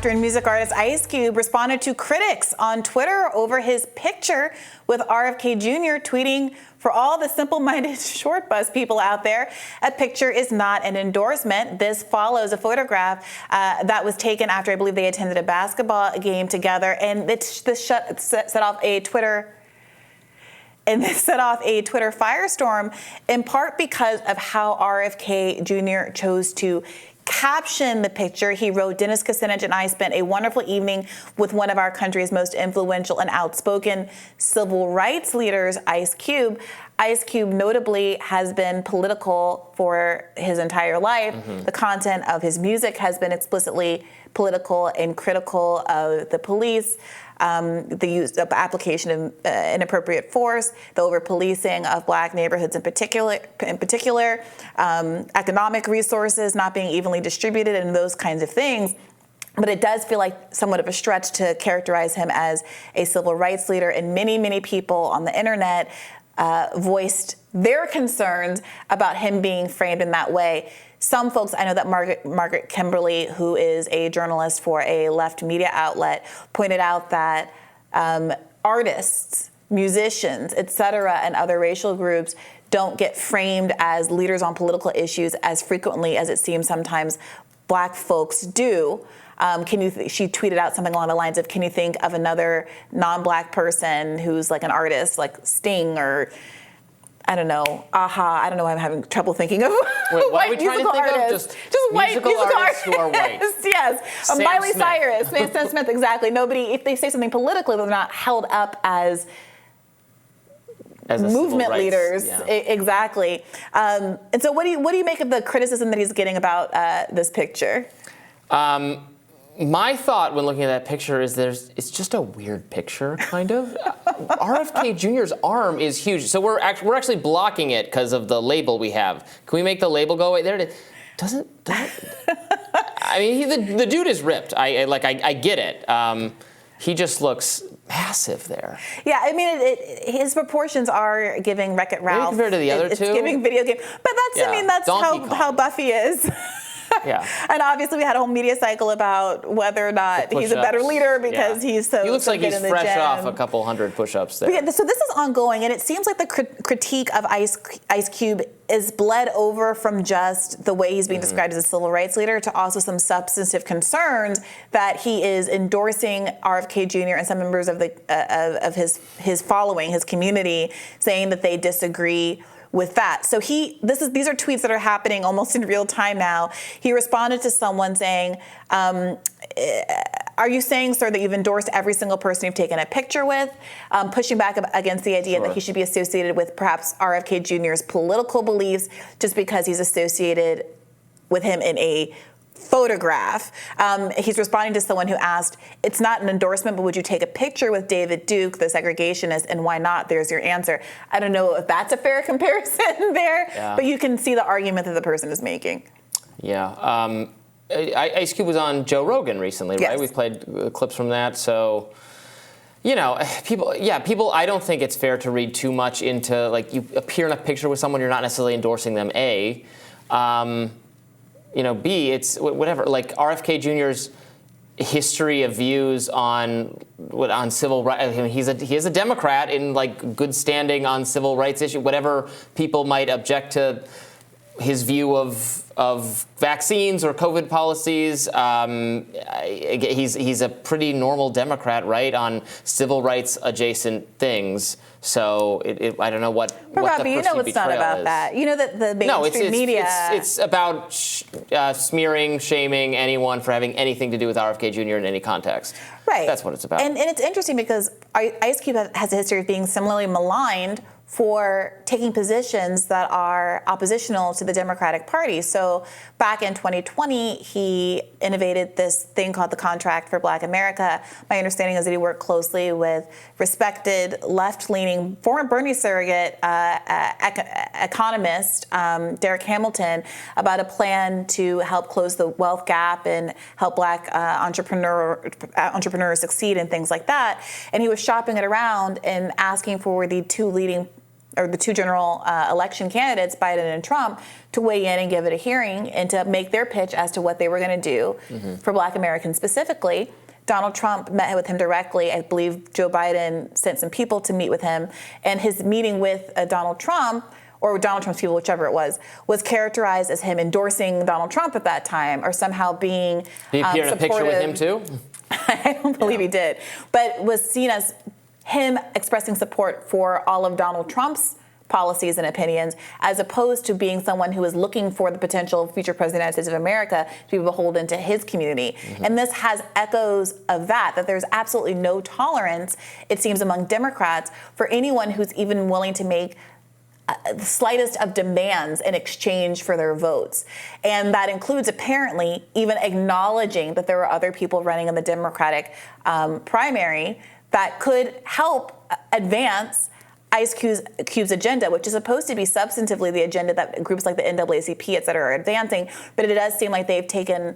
actor and music artist Ice Cube responded to critics on Twitter over his picture with RFK Jr. tweeting, "For all the simple-minded short bus people out there, a picture is not an endorsement." This follows a photograph that was taken after, I believe, they attended a basketball game together, and this set off a Twitter firestorm, in part because of how RFK Jr. chose to caption the picture. He wrote, "Dennis Kucinich and I spent a wonderful evening with one of our country's most influential and outspoken civil rights leaders, Ice Cube." Ice Cube notably has been political for his entire life. The content of his music has been explicitly political and critical of the police, the use of application of inappropriate force, the over-policing of black neighborhoods in particular, economic resources not being evenly distributed, and those kinds of things. But it does feel like somewhat of a stretch to characterize him as a civil rights leader, and many people on the internet voiced their concerns about him being framed in that way. Some folks, I know that Margaret Kimberly, who is a journalist for a left media outlet, pointed out that artists, musicians, etc., and other racial groups don't get framed as leaders on political issues as frequently as it seems sometimes black folks do. She tweeted out something along the lines of, "Can you think of another non-black person who's like an artist, like Sting or I don't know, Aha? I don't know. I'm having trouble thinking of Wait, what are we trying to think artists. of? Just white musical artists who are white. Yes, Miley Cyrus, Sam Smith, exactly. Nobody, if they say something politically, they're not held up as movement leaders. Yeah. Exactly. And so, what do you make of the criticism that he's getting about this picture? My thought when looking at that picture is it's just a weird picture, kind of. RFK Jr.'s arm is huge, so we're actually blocking it because of the label we have. Can we make the label go away? There it is. Doesn't I mean, the dude is ripped. I get it. He just looks massive there. Yeah, I mean, his proportions are giving Wreck-It Ralph. Maybe compared to the other two? It's giving video game. But that's how Buffy is. Yeah. And obviously we had a whole media cycle about whether or not he's a better leader because he's so He looks like he's fresh gym. off a couple hundred push-ups there. Yeah, so this is ongoing, and it seems like the critique of Ice Cube is bled over from just the way he's being described as a civil rights leader to also some substantive concerns that he is endorsing RFK Jr. and some members of his following, his community, saying that they disagree with that. So these are tweets that are happening almost in real time now. He responded to someone saying, "Are you saying, sir, that you've endorsed every single person you've taken a picture with?" Pushing back against the idea that he should be associated with perhaps RFK Jr.'s political beliefs just because he's associated with him in a photograph. He's responding to someone who asked, "It's not an endorsement, but would you take a picture with David Duke, the segregationist, and why not? There's your answer." I don't know if that's a fair comparison there, but you can see the argument that the person is making. Yeah. Ice Cube was on Joe Rogan recently, right? Yes. We played clips from that. So, people, I don't think it's fair to read too much into, like, you appear in a picture with someone, you're not necessarily endorsing them, A. B, it's whatever. Like RFK Jr.'s history of views on civil rights. I mean, he is a Democrat in like good standing on civil rights issue. Whatever people might object to his view of vaccines or COVID policies, he's a pretty normal Democrat, right, on civil rights adjacent things. So I don't know what. But what Robby, the it's not about that. You know that the mainstream media. It's about smearing, shaming anyone for having anything to do with RFK Jr. in any context. Right. That's what it's about. And it's interesting because Ice Cube has a history of being similarly maligned for taking positions that are oppositional to the Democratic Party. So back in 2020, he innovated this thing called the Contract for Black America. My understanding is that he worked closely with respected left-leaning former Bernie surrogate economist Derek Hamilton about a plan to help close the wealth gap and help black entrepreneurs succeed and things like that. And he was shopping it around and asking for the two leading or the two general election candidates, Biden and Trump, to weigh in and give it a hearing and to make their pitch as to what they were going to do for Black Americans specifically. Donald Trump met with him directly. I believe Joe Biden sent some people to meet with him. And his meeting with Donald Trump, or Donald Trump's people, whichever it was characterized as him endorsing Donald Trump at that time, or somehow being Did he appear in a picture with him too? I don't believe he did. But was seen as him expressing support for all of Donald Trump's policies and opinions, as opposed to being someone who is looking for the potential future president of the United States of America to be beholden to his community. And this has echoes of that there's absolutely no tolerance, it seems, among Democrats for anyone who's even willing to make the slightest of demands in exchange for their votes. And that includes apparently even acknowledging that there are other people running in the Democratic primary that could help advance Ice Cube's agenda, which is supposed to be substantively the agenda that groups like the NAACP, et cetera, are advancing. But it does seem like they've taken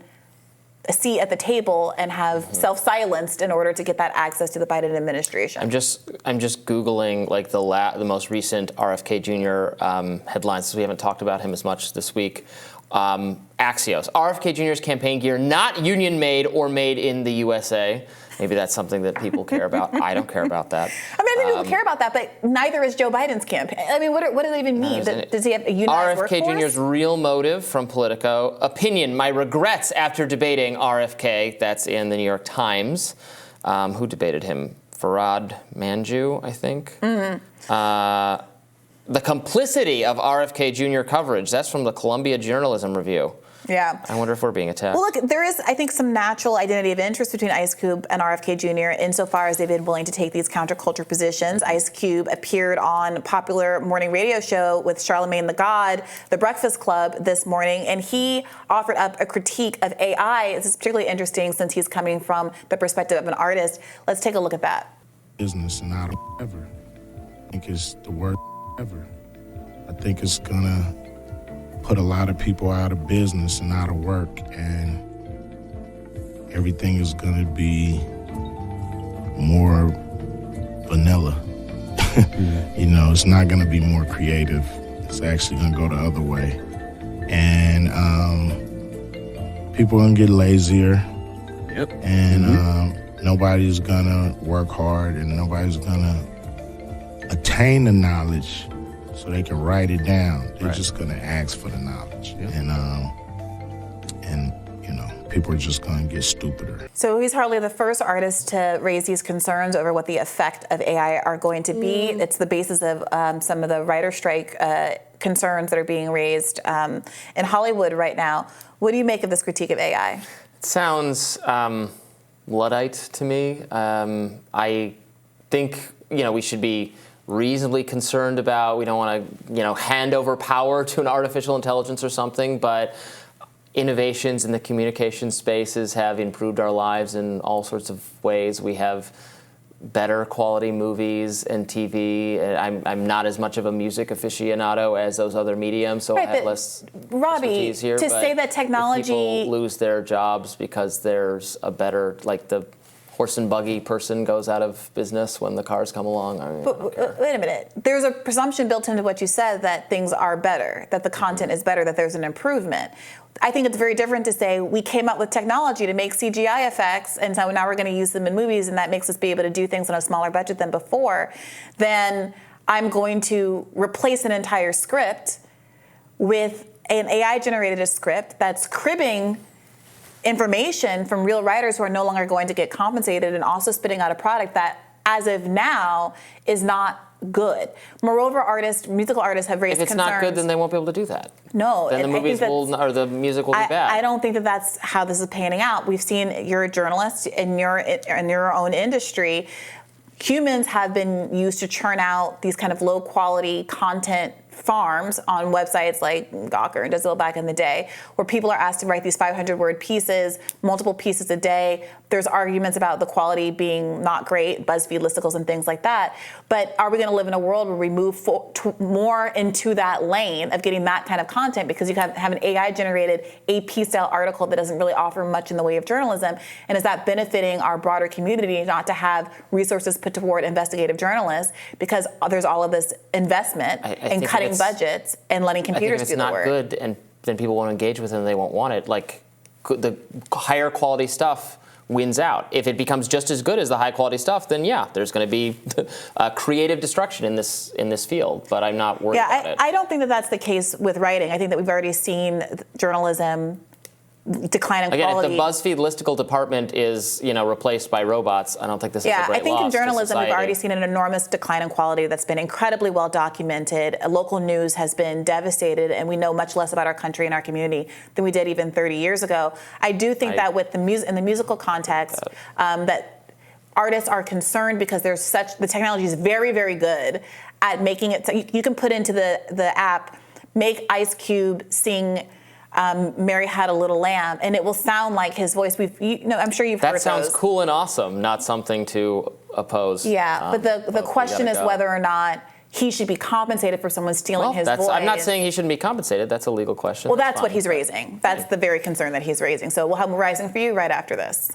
a seat at the table and have self-silenced in order to get that access to the Biden administration. I'm just Googling like the most recent RFK Jr. Headlines, since we haven't talked about him as much this week. Axios, RFK Jr.'s campaign gear not union made or made in the USA. Maybe that's something that people care about. I don't care about that. I mean, I think people care about that, but neither is Joe Biden's campaign. I mean, what does it even mean? Does he have a unionized RFK workforce? Jr.'s real motive from Politico. Opinion, my regrets after debating RFK. That's in the New York Times. Who debated him? Farhad Manjoo, I think. The complicity of RFK Jr. coverage. That's from the Columbia Journalism Review. Yeah. I wonder if we're being attacked. Well, look, there is, I think, some natural identity of interest between Ice Cube and RFK Jr. insofar as they've been willing to take these counterculture positions. Ice Cube appeared on a popular morning radio show with Charlamagne the God, The Breakfast Club, this morning, and he offered up a critique of AI. This is particularly interesting since he's coming from the perspective of an artist. Let's take a look at that. Business and out of ever. I think it's the word ever. I think it's gonna put a lot of people out of business and out of work, and everything is gonna be more vanilla. You know, it's not gonna be more creative. It's actually gonna go the other way. And people are gonna get lazier. Yep. And nobody's gonna work hard, and nobody's gonna attain the knowledge so they can write it down. They're just gonna ask for the knowledge. Yep. And you know, people are just gonna get stupider. So he's hardly the first artist to raise these concerns over what the effect of AI are going to be. It's the basis of some of the writer strike concerns that are being raised in Hollywood right now. What do you make of this critique of AI? It sounds Luddite to me. I think, we should be reasonably concerned about, we don't want to, hand over power to an artificial intelligence or something, but innovations in the communication spaces have improved our lives in all sorts of ways. We have better quality movies and TV. I'm not as much of a music aficionado as those other mediums, so I have less Robby, expertise here. to say that technology... If people lose their jobs because there's a better, like the horse and buggy person goes out of business when the cars come along. I don't care. Wait a minute. There's a presumption built into what you said that things are better, that the content is better, that there's an improvement. I think it's very different to say we came up with technology to make CGI effects, and so now we're going to use them in movies, and that makes us be able to do things on a smaller budget than before. Then I'm going to replace an entire script with an AI-generated script that's cribbing information from real writers who are no longer going to get compensated, and also spitting out a product that, as of now, is not good. Moreover, musical artists have raised concerns. If it's not good, then they won't be able to do that. No. Then the movies or the music will be bad. I don't think that that's how this is panning out. We've seen, you're a journalist in your own industry. Humans have been used to churn out these kind of low quality content farms on websites like Gawker and Dazil back in the day, where people are asked to write these 500-word pieces, multiple pieces a day. There's arguments about the quality being not great, BuzzFeed listicles and things like that. But are we going to live in a world where we move more into that lane of getting that kind of content because you have an AI-generated AP-style article that doesn't really offer much in the way of journalism? And is that benefiting our broader community not to have resources put toward investigative journalists because there's all of this investment in cutting budgets and letting computers do the work? I think it's not good, and then people won't engage with it and they won't want it. Like, the higher quality stuff wins out. If it becomes just as good as the high quality stuff, then yeah, there's going to be creative destruction in this field. But I'm not worried about it. I don't think that that's the case with writing. I think that we've already seen journalism decline in quality. If the BuzzFeed listicle department is, replaced by robots, I don't think this is a great loss. I think in journalism to society. we've already seen an enormous decline in quality that's been incredibly well documented. Local news has been devastated, and we know much less about our country and our community than we did even 30 years ago. I do think that with in the musical context, that artists are concerned because the technology is very, very good at making it so you can put into the app, make Ice Cube sing Mary Had a Little Lamb, and it will sound like his voice. I'm sure you've heard those. That sounds cool and awesome, not something to oppose. Yeah, but the question is whether or not he should be compensated for someone stealing his voice. I'm not saying he shouldn't be compensated. That's a legal question. Well, that's what he's raising. That's the very concern that he's raising. So we'll have Rising for you right after this.